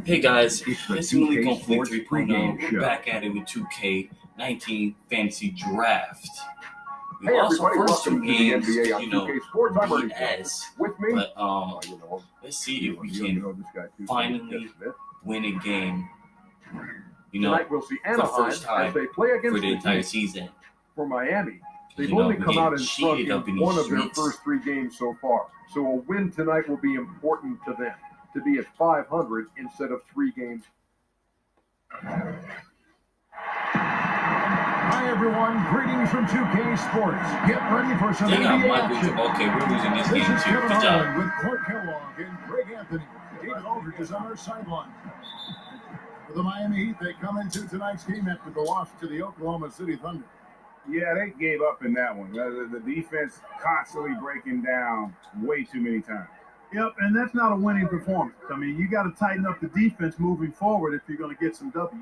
Hey guys, It's the it's Millie 2K Conflict Sports 3.0. pregame We're show. back at it with 2K19 Fantasy Draft. We Hey lost our everybody, first two welcome to the games, NBA on 2K Sports. I'm Ernie BS. Johnson. With me, But let's see if we can finally win a game. Tonight we'll see the Anaheim first time as they play against for the the entire Heat. season. For Miami, they've You know, only we come get out in front cheated up in in these one of their streets. first three games so far. So a win tonight will be important to them to be at 500 instead of 3 games. Hi everyone, greetings from 2K Sports. Get ready for some They got NBA Michael. action. Okay, we're losing this This game is too. Kevin Good Harlan job. with Clark Kellogg and Greg Anthony. David Aldridge is on our sideline. For the Miami Heat, they come into tonight's game after the loss to the Oklahoma City Thunder. Yeah, they gave up in that one. The defense constantly breaking down way too many times. Yep, and that's not a winning performance. I mean, you got to tighten up the defense moving forward if you're going to get some W's.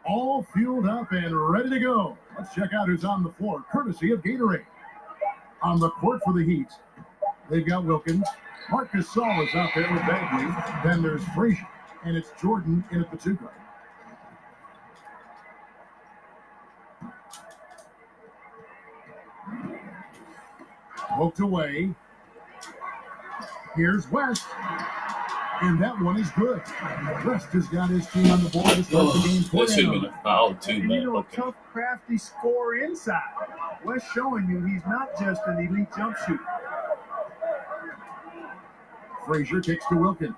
All fueled up and ready to go. Let's check out who's on the floor, courtesy of Gatorade. On the court for the Heat, they've got Wilkins. Marcus Gasol is out there with Bagley. Then there's Frazier, and it's Jordan in at the 2 guard. Poked away. Here's West. And that one is good. West has got his team on the board to start the game. That should have been a foul too, And but you know, okay. a tough, crafty scorer inside. West showing you he's not just an elite jump shooter. Frazier kicks to Wilkins.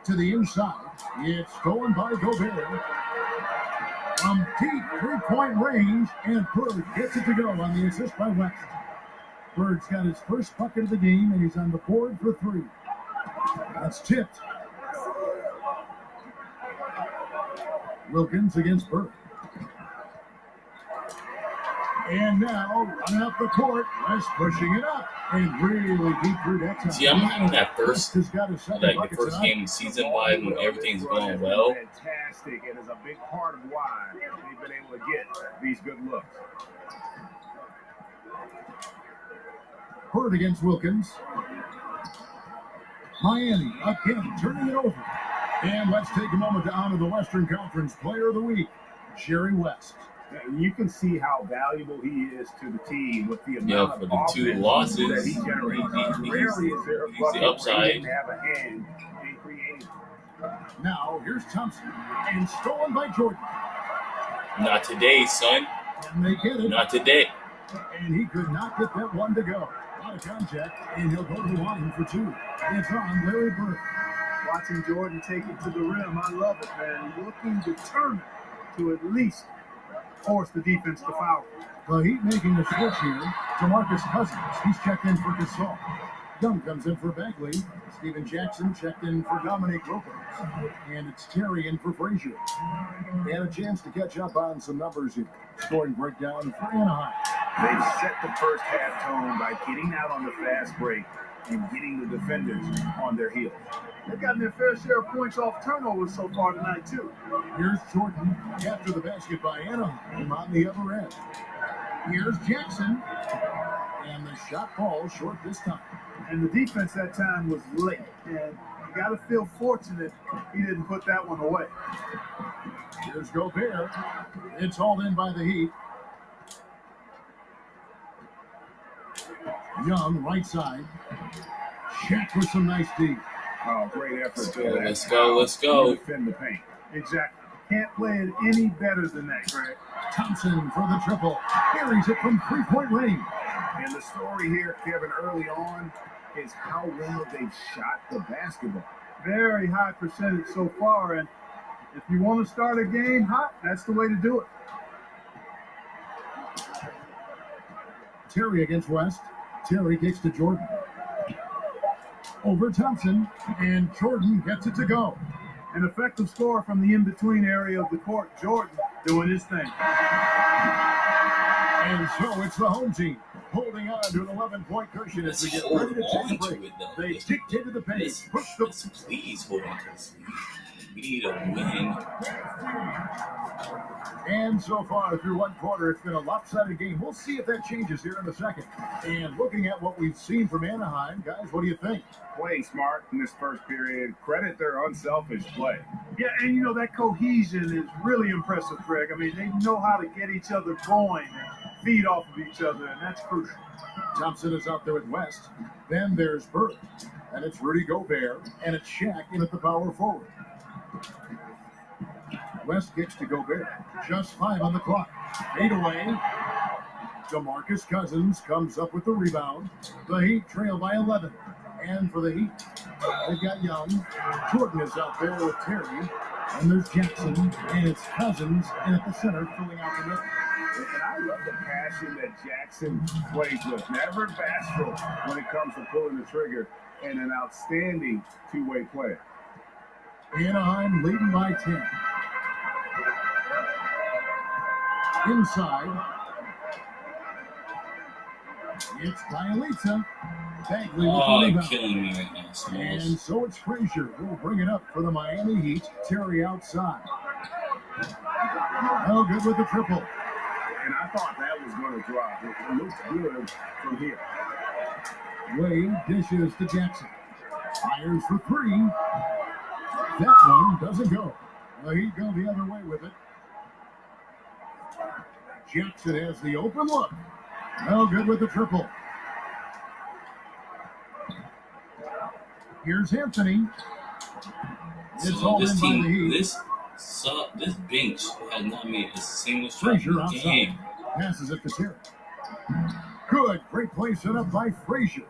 To the inside. It's stolen by Gobert. From deep three-point range, and Bird gets it to go on the assist by West. Bird's got his first bucket of the game, and he's on the board for 3. That's tipped. Wilkins against Bird. And now, running up the court, West pushing it up, and really deep through that time. See, I'm having that first, West has got his second like the bucket first tonight. game of the season vibe when everything's going well. Fantastic, and is a big part of why they've been able to get these good looks. Bird against Wilkins. Miami again turning it over. And let's take a moment to honor the Western Conference Player of the Week, Jerry West. You can see how valuable he is to the team with the amount Yeah, of for the 2 offense losses, that he generates. Rarely is there a he's bucket the where upside. he didn't have a hand in creating. Now here's Thompson, and stolen by Jordan. Not today, son. And they get it. Not today. And he could not get that one to go. Out of contact, and he'll go to the line for 2. It's on Larry Bird. Watching Jordan take it to the rim, I love it, man. Looking determined to at least force the defense to foul. The Heat making the switch here to Marcus Cousins. He's checked in for Gasol. Young comes in for Bagley. Steven Jackson checked in for Dominic Lopez. And it's Terry in for Frazier. They had a chance to catch up on some numbers here. Scoring breakdown for Anaheim. They've set the first half tone by getting out on the fast break and getting the defenders on their heels. They've gotten their fair share of points off turnovers so far tonight, too. Here's Jordan after the basket by Anaheim on the other end. Here's Jackson. And the shot falls short this time. And the defense that time was late. And you got to feel fortunate he didn't put that one away. Here's Gobert. It's hauled in by the Heat. Young, right side. Shaq with some nice D. Oh, great effort. Bill. Let's go, let's go. Defend the paint. Exactly. Can't play it any better than that, Greg. Thompson for the triple. Buries it from three-point range. And the story here, Kevin, early on is how well they've shot the basketball. Very high percentage so far, and if you want to start a game hot, that's the way to do it. Terry against West. Terry kicks to Jordan. Over Thompson, and Jordan gets it to go. An effective score from the in-between area of the court. Jordan doing his thing. And so it's the home team holding on to an 11-point cushion as we Let's get hold ready to on take a to break. it, though. They dictated the pace. Push the Please hold on to this lead. We need a win. And so far through one quarter, it's been a lopsided game. We'll see if that changes here in a second. And looking at what we've seen from Anaheim, guys, what do you think? Play smart in this first period. Credit their unselfish play. Yeah, and you know, that cohesion is really impressive, Greg. I mean, they know how to get each other going and feed off of each other, and that's crucial. Thompson is out there with West. Then there's Burke. And it's Rudy Gobert. And it's Shaq in at the power forward. West kicks to Gobert. Just 5 on the clock. 8 away. DeMarcus Cousins comes up with the rebound. The Heat trail by 11. And for the Heat, they've got Young. Jordan is out there with Terry. And there's Jackson. And it's Cousins in at the center, filling out the middle. And I love the passion that Jackson plays with. Never bashful when it comes to pulling the trigger, and an outstanding two-way player. Anaheim leading by 10. Inside. It's Bielitsa. Bagley with the rebound. Killing me right now, Smalls. And so it's Frazier who will bring it up for the Miami Heat. Terry outside. Oh, good with the triple. And I thought that was going to drop. It looks good from here. Wade dishes to Jackson. Fires for 3. That one doesn't go. The Heat go the other way with it. Jackson has the open look. No good with the triple. Here's Anthony. It's So all this in by the team, Heat. this bench has not made a single shot Frazier in the outside. game. Passes it to Terry. Good. Great play set up by Frazier.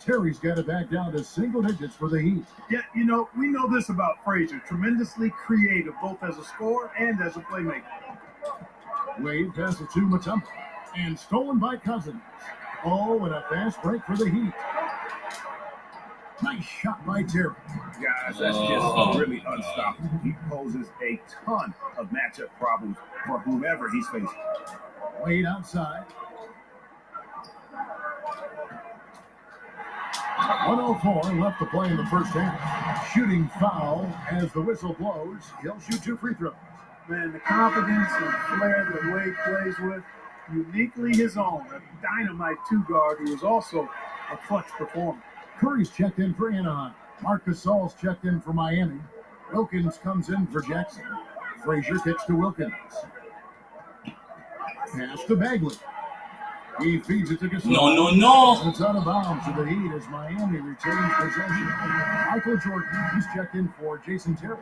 Terry's got it back down to single digits for the Heat. Yeah, you know, we know this about Frazier. Tremendously creative, both as a scorer and as a playmaker. Wade passes to Mutombo. And stolen by Cousins. Oh, and a fast break for the Heat. Nice shot by Terry. Guys, that's just really unstoppable. He poses a ton of matchup problems for whomever he's facing. Wade outside. 104 left to play in the first half. Shooting foul as the whistle blows. He'll shoot 2 free throws. Man, the confidence and flair that Wade plays with, uniquely his own. A dynamite 2-guard who is also a clutch performer. Curry's checked in for Anaheim. Marcus Gasol's checked in for Miami. Wilkins comes in for Jackson. Frazier kicks to Wilkins. Pass to Bagley. He feeds it to Gasol. No. It's out of bounds to the Heat as Miami retains possession. Michael Jordan, he's checked in for Jason Terry.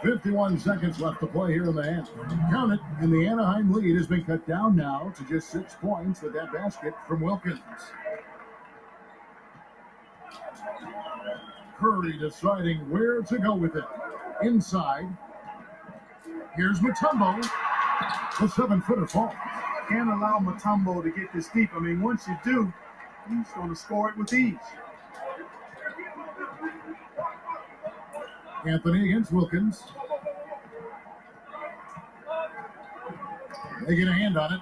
"51 seconds left to play here in the half. Count it, and the Anaheim lead has been cut down now to just 6 points with that basket from Wilkins. Curry deciding where to go with it. Inside. Here's Mutombo. The 7-footer falls. Can't allow Mutombo to get this deep. I mean, once you do, he's going to score it with ease. Anthony against Wilkins. They get a hand on it.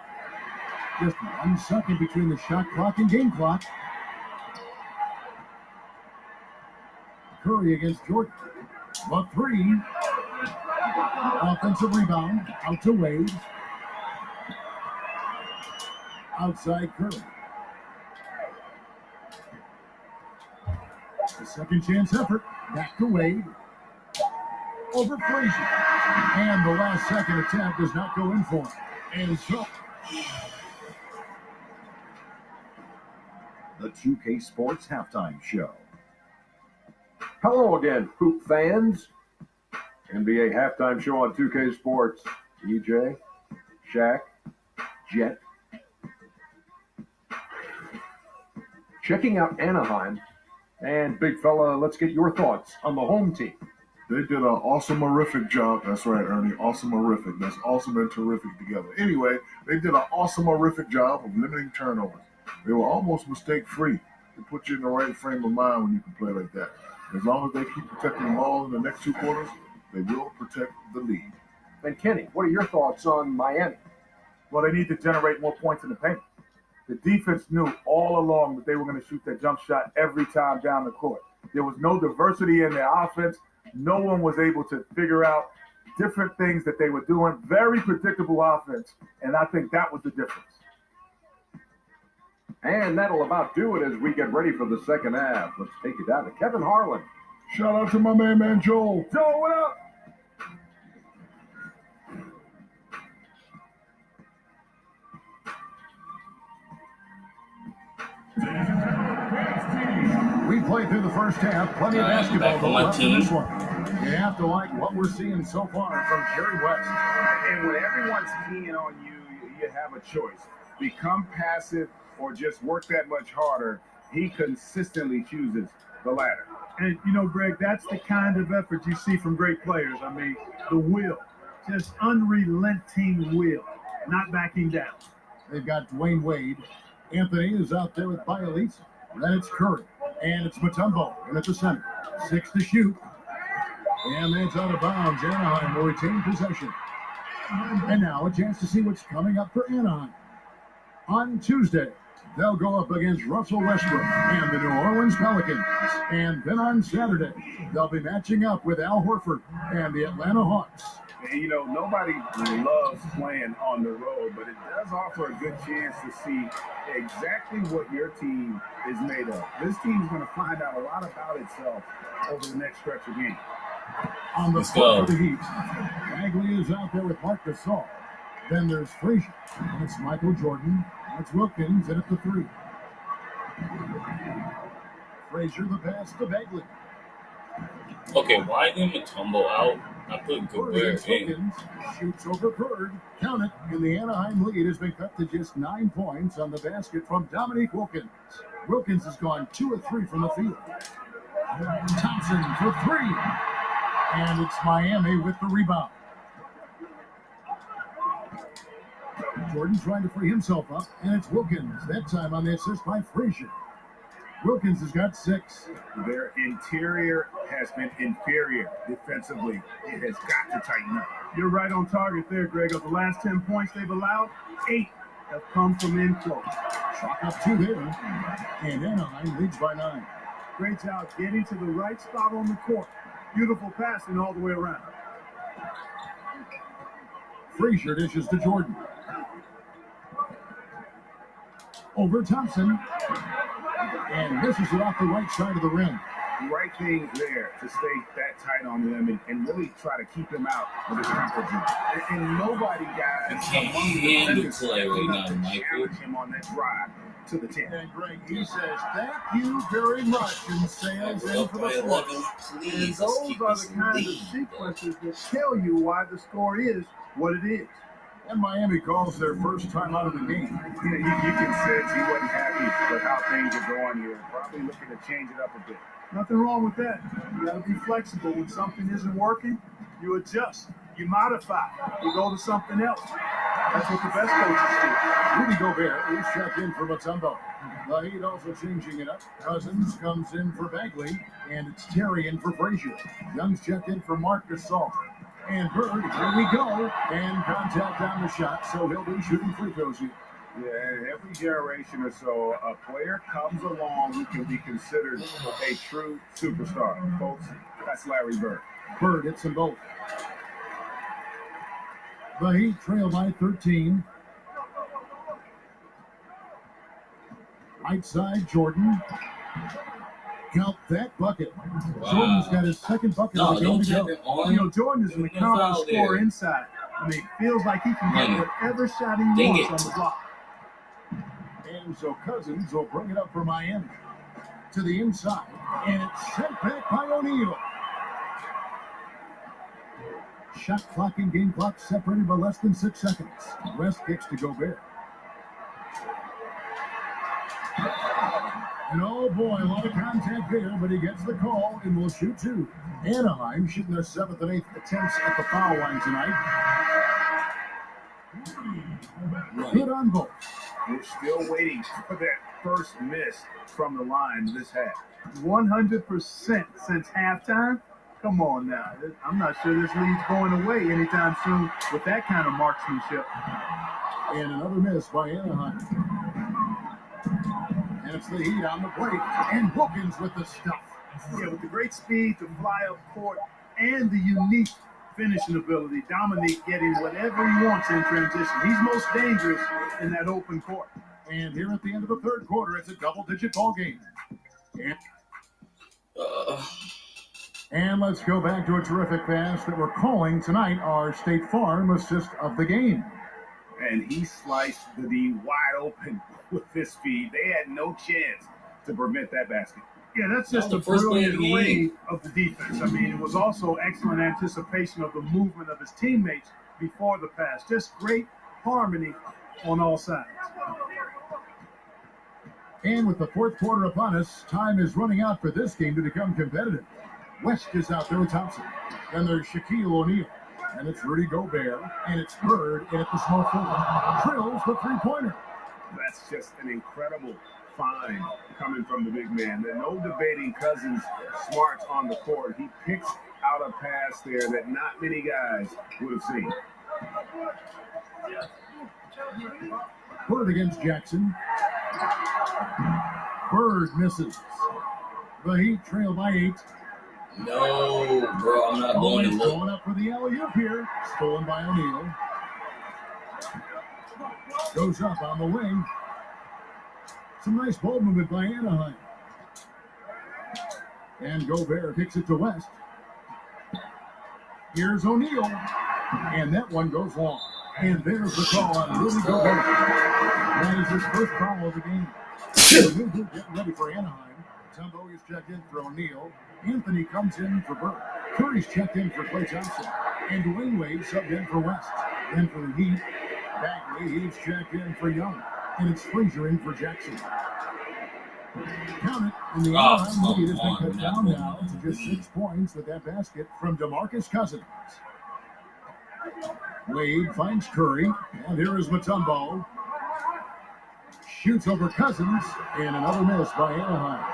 Just 1 second between the shot clock and game clock. Curry against Jordan. The 3. Offensive rebound. Out to Wade. Outside Curry. The second chance effort. Back to Wade. Over Frazier. And the last second attempt does not go in for him. And so the 2K Sports Halftime Show. Hello again, Hoop fans. NBA halftime show on 2K Sports. EJ, Shaq, Jet. Checking out Anaheim. And big fella, let's get your thoughts on the home team. They did an awesome-orific job. That's right, Ernie. Awesome-orific. That's awesome and terrific together. Anyway, they did an awesome-orific job of limiting turnovers. They were almost mistake-free. They put you in the right frame of mind when you can play like that. As long as they keep protecting the ball in the next 2 quarters, they will protect the lead. And Kenny, what are your thoughts on Miami? Well, they need to generate more points in the paint. The defense knew all along that they were going to shoot that jump shot every time down the court. There was no diversity in their offense. No one was able to figure out different things that they were doing. Very predictable offense, and I think that was the difference. And that'll about do it as we get ready for the second half. Let's take it down to Kevin Harlan. Shout out to my man Joel. Joel, what up? We played through the first half. Plenty of basketball back on though my left in team. this one. You have to like what we're seeing so far from Jerry West. And when everyone's keying on you, you have a choice. Become passive or just work that much harder. He consistently chooses the latter. And, you know, Greg, that's the kind of effort you see from great players. I mean, the will, just unrelenting will, not backing down. They've got Dwayne Wade. Anthony is out there with Bialisa. Then it's Curry. And it's Mutombo in at the center. 6 to shoot. And that's out of bounds. Anaheim will retain possession. And now a chance to see what's coming up for Anaheim. On Tuesday, they'll go up against Russell Westbrook and the New Orleans Pelicans. And then on Saturday, they'll be matching up with Al Horford and the Atlanta Hawks. And, you know, nobody loves playing on the road, but it does offer a good chance to see exactly what your team is made of. This team's going to find out a lot about itself over the next stretch of games. On the Let's floor go. for the Heat, Bagley is out there with Marc Gasol. Then there's Frazier. And it's Michael Jordan. That's Wilkins in at the 3. Frazier the pass to Bagley. Okay, why didn't Mutombo out? I put Bird Gobert against in. Wilkins. Shoots over Bird. Count it. And the Anaheim lead has been cut to just 9 points on the basket from Dominique Wilkins. Wilkins has gone 2 of 3 from the field. Thompson for 3. And it's Miami with the rebound. Jordan trying to free himself up, and it's Wilkins, that time on the assist by Frazier. Wilkins has got 6. Their interior has been inferior defensively. It has got to tighten up. You're right on target there, Greg. Of the last 10 points they've allowed, 8 have come from in close. Chalk up 2 there, and Anaheim leads by 9. Great job getting to the right spot on the court. Beautiful passing all the way around. Frazier dishes to Jordan. Over Thompson. And misses it off the right side of the rim. Right thing there to stay that tight on them and really try to keep him out of his comfort zone. And nobody got You can't handle play right now, to Michael. challenge him on that drive to the 10. And Greg, he says, thank you very much, and sails in Up for by the 11, fourth. And please. those Let's keep are this the kind of lead. sequences that tell you why the score is what it is. And Miami calls their first time out of the game. You can sense he wasn't happy with how things are going here. Probably looking to change it up a bit. Nothing wrong with that. You got to be flexible. When something isn't working, you adjust, you modify, you go to something else. That's what the best coaches do. Rudy Gobert is checked in for Mutombo. The Heat also changing it up. Cousins comes in for Bagley, and it's Terry in for Frazier. Young's checked in for Marc Gasol. And Bird, here we go. And contact on the shot, so he'll be shooting free throws here. Yeah, every generation or so, a player comes along who can be considered a true superstar. Folks, that's Larry Bird. Bird hits them both. The Heat trail by 13. Right side, Jordan. Count that bucket. Wow. Jordan's got his second bucket No, of the game don't to tap go. it on. You know, Jordan is an No accomplished foul there. scorer inside. I mean, feels like he can Money. get whatever shot he Dang wants it. on the block. And so Cousins will bring it up for Miami. To the inside. And it's sent back by O'Neal. Shot clock and game clock separated by less than 6 seconds. West kicks to Gobert. And oh boy, a lot of contact there, but he gets the call and will shoot 2. Anaheim shooting their 7th and 8th attempts at the foul line tonight. Good on both. We're still waiting for that first miss from the line this half. 100% since halftime. Come on now. I'm not sure this lead's going away anytime soon with that kind of marksmanship. And another miss by Anaheim. And it's the Heat on the break, and Wilkins with the stuff. Yeah, with the great speed to fly up court and the unique finishing ability, Dominique getting whatever he wants in transition. He's most dangerous in that open court. And here at the end of the third quarter, it's a double-digit ball game. And let's go back to a terrific pass that we're calling tonight our State Farm assist of the game. And he sliced the D wide open with his speed. They had no chance to prevent that basket. Yeah, that's just a first play of brilliant the way game. of the defense. I mean, it was also excellent anticipation of the movement of his teammates before the pass. Just great harmony on all sides. And with the fourth quarter upon us, time is running out for this game to become competitive. West is out there with Thompson. Then there's Shaquille O'Neal. And it's Rudy Gobert. And it's Bird in at the small forward. Drills the three-pointer. That's just an incredible find coming from the big man. There's no debating Cousins' smarts on the court. He picks out a pass there that not many guys would have seen. Bird against Jackson. Bird misses. The Heat trail by 8. No, bro, I'm not going to look. Going up for the alley-oop here. Stolen by O'Neal. Goes up on the wing. Some nice ball movement by Anaheim. And Gobert kicks it to West. Here's O'Neal. And that one goes long. And there's the call on Rudy Gobert. That is his first foul of the game. The new group getting ready for Anaheim. Tumbo is checked in for O'Neal. Anthony comes in for Burke. Curry's checked in for Klay Thompson. And Dwayne Wade subbed in for West. Then for the Heat, Bagley, he's checked in for Young. And it's Frazier in for Jackson. Count it, and the Anaheim lead has been cut down now to just 6 points with that basket from DeMarcus Cousins. Wade finds Curry, and here is Mutombo. Shoots over Cousins, and another miss by Anaheim.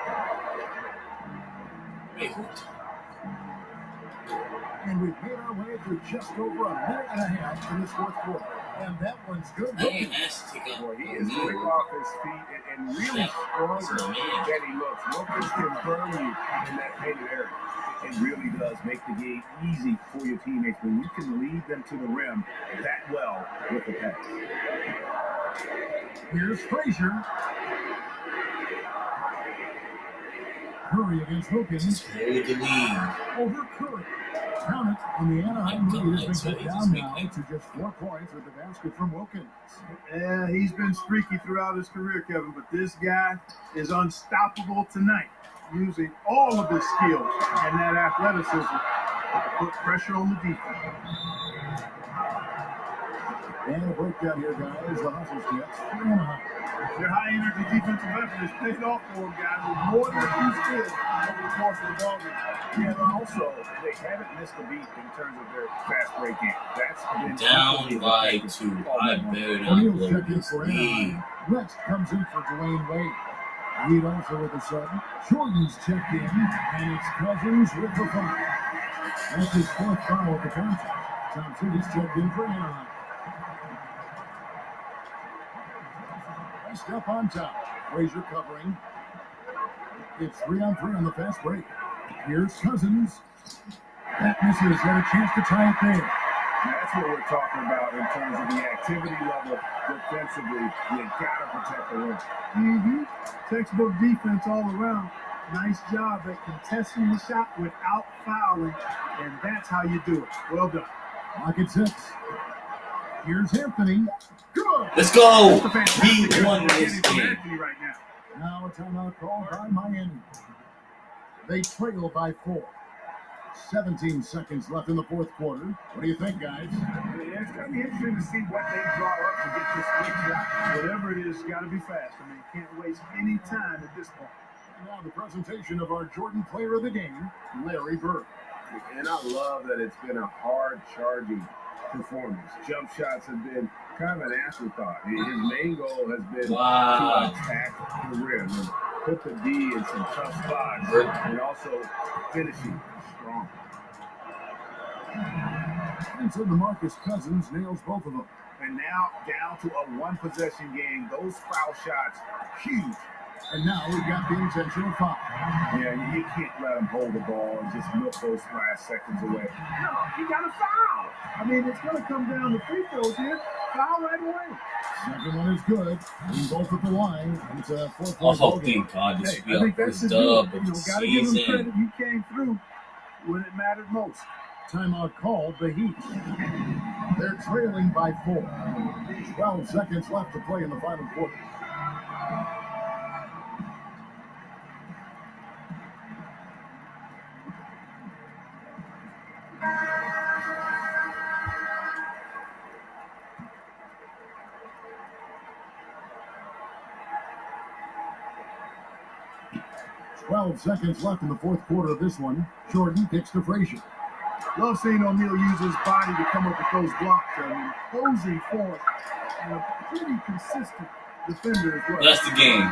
And we've made our way through just over a minute and a half in this fourth quarter. And that one's good. Boy, he is quick off his feet and really stronger than he looks. Wilkins can burn you in that painted area. It really does make the game easy for your teammates when you can lead them to the rim that well with the pass. Here's Frazier. Curry against Wilkins. Hold the lead. Over Curry. Count it, and the Anaheim lead has been cut down now to just 4 points with the basket from Wilkins. Yeah, he's been streaky throughout his career, Kevin, but this guy is unstoppable tonight, using all of his skills and that athleticism to put pressure on the defense. And a breakdown here, guys. The Hustle Jets for Anaheim. Their high-energy defensive effort has paid off for them, guys, with more than a few steals over the course of the ball game. Yeah, and also, they haven't missed a beat in terms of their fast break game. That's been Down by 2. I better not O'Neal's blow checked in this for lead. Anaheim. West comes in for Dwayne Wade. Reed also with a sub. Jordan's checked in, and it's Cousins with the foul. That's his fourth foul of the contest. Thompson is checked in for Anaheim. West up on top. Frazier covering. It's 3-on-3 on the fast break. Here's Cousins. That misses. Got a chance to tie it there. That's what we're talking about in terms of the activity level defensively. You gotta protect the rim. Textbook defense all around. Nice job at contesting the shot without fouling, and that's how you do it. Well done. Lock at 6. Here's Anthony. Good. Let's go. That's a fantastic He won effort this from game. Anthony right now. Now a timeout called by Miami. They trail by 4. 17 seconds left in the fourth quarter. What do you think, guys? I mean, it's gonna be interesting to see what they draw up to get this quick shot. Whatever it is, got to be fast. I mean, can't waste any time at this point. Now the presentation of our Jordan player of the game, Larry Bird. And I love that it's been a hard charging performance. Jump shots have been kind of an afterthought. His main goal has been to attack the rim and put the D in some tough spots and also finishing strong. And so DeMarcus Cousins nails both of them. And now down to a one-possession game. Those foul shots, huge. And now we've got the intentional foul. Yeah, you can't let him hold the ball and just milk those last seconds away. No, you got to foul. I mean, it's going to come down to free throws here. Foul right away. Second one is good. We both at the line. It's a 4-point Oh, ball game. thank God. This Hey, should be I our think that's first the dub deal. of the Gotta give him season. credit. You came through when it mattered most. Timeout called, the Heat. They're trailing by 4. 12 seconds left to play in the final quarter. Seconds left in the fourth quarter of this one. Jordan kicks to Frazier. Love seeing O'Neal use his body to come up with those blocks. I mean, posing for a pretty consistent defender as well. That's the game.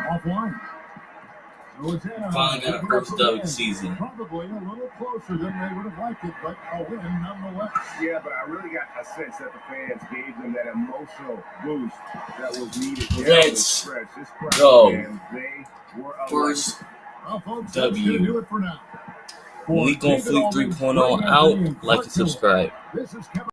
Offline. So it's Finally got our first dub of the season. Probably a little closer than they would have liked it, but a win nonetheless. Yeah, but I really got a sense that the fans gave them that emotional boost that was needed. Let's go. go. They were First well, folks, W. do it for now. Malik on Fleet 3.0 out. Like and subscribe. This is Kevin.